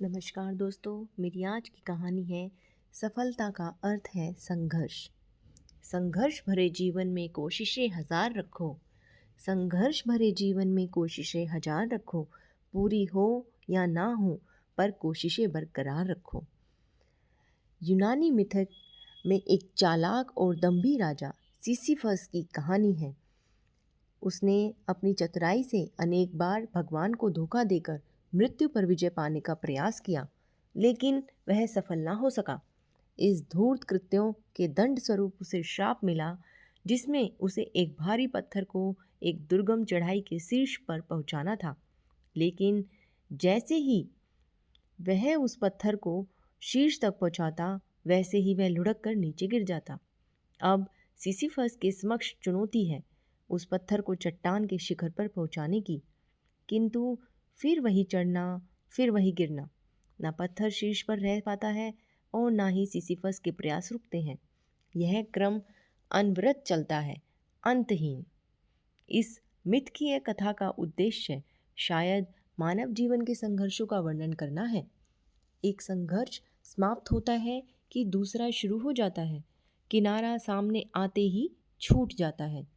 नमस्कार दोस्तों, मेरी आज की कहानी है सफलता का अर्थ है संघर्ष। संघर्ष भरे जीवन में कोशिशें हजार रखो। संघर्ष भरे जीवन में कोशिशें हजार रखो। पूरी हो या ना हो, पर कोशिशें बरकरार रखो। यूनानी मिथक में एक चालाक और दम्भी राजा सिसिफस की कहानी है। उसने अपनी चतुराई से अनेक बार भगवान को धोखा देकर मृत्यु पर विजय पाने का प्रयास किया, लेकिन वह सफल ना हो सका। इस धूर्त कृत्यों के दंड स्वरूप उसे श्राप मिला, जिसमें उसे एक भारी पत्थर को एक दुर्गम चढ़ाई के शीर्ष पर पहुंचाना था। लेकिन जैसे ही वह उस पत्थर को शीर्ष तक पहुंचाता, वैसे ही वह लुढ़क कर नीचे गिर जाता। अब सिसिफस के समक्ष चुनौती है उस पत्थर को चट्टान के शिखर पर पहुंचाने की, किंतु फिर वही चढ़ना, फिर वही गिरना। ना पत्थर शीर्ष पर रह पाता है और ना ही सिसिफस के प्रयास रुकते हैं। यह क्रम अनवरत चलता है, अंतहीन। इस मिथकीय कथा का उद्देश्य शायद मानव जीवन के संघर्षों का वर्णन करना है। एक संघर्ष समाप्त होता है कि दूसरा शुरू हो जाता है। किनारा सामने आते ही छूट जाता है।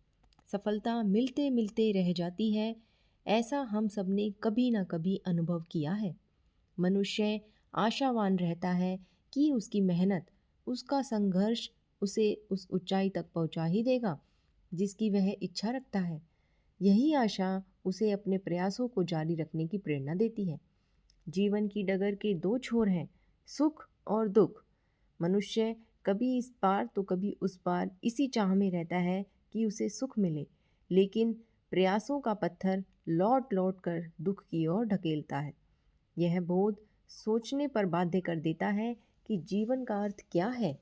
सफलता मिलते मिलते रह जाती है। ऐसा हम सब ने कभी ना कभी अनुभव किया है। मनुष्य आशावान रहता है कि उसकी मेहनत, उसका संघर्ष उसे उस ऊंचाई तक पहुंचा ही देगा जिसकी वह इच्छा रखता है। यही आशा उसे अपने प्रयासों को जारी रखने की प्रेरणा देती है। जीवन की डगर के दो छोर हैं, सुख और दुख। मनुष्य कभी इस पार तो कभी उस पार इसी चाह में रहता है कि उसे सुख मिले, लेकिन प्रयासों का पत्थर लौट लौट कर दुख की ओर ढकेलता है। यह बोध सोचने पर बाध्य कर देता है कि जीवन का अर्थ क्या है,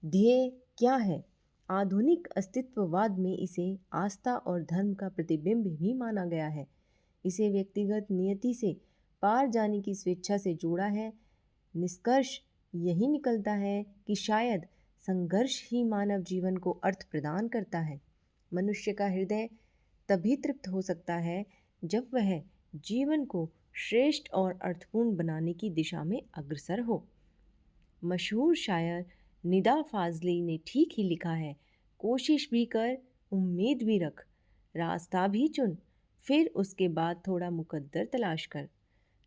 ध्येय क्या है। आधुनिक अस्तित्ववाद में इसे आस्था और धर्म का प्रतिबिंब भी माना गया है। इसे व्यक्तिगत नियति से पार जाने की स्वेच्छा से जोड़ा है। निष्कर्ष यही निकलता है कि शायद संघर्ष ही मानव जीवन को अर्थ प्रदान करता है। मनुष्य का हृदय तभी तृप्त हो सकता है जब वह जीवन को श्रेष्ठ और अर्थपूर्ण बनाने की दिशा में अग्रसर हो। मशहूर शायर निदा फाजली ने ठीक ही लिखा है, कोशिश भी कर, उम्मीद भी रख, रास्ता भी चुन, फिर उसके बाद थोड़ा मुकद्दर तलाश कर।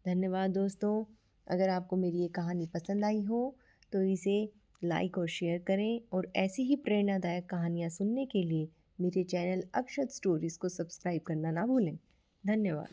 धन्यवाद दोस्तों। अगर आपको मेरी ये कहानी पसंद आई हो तो इसे लाइक और शेयर करें, और ऐसी ही प्रेरणादायक कहानियाँ सुनने के लिए मेरे चैनल अक्षत स्टोरीज़ को सब्सक्राइब करना ना भूलें। धन्यवाद।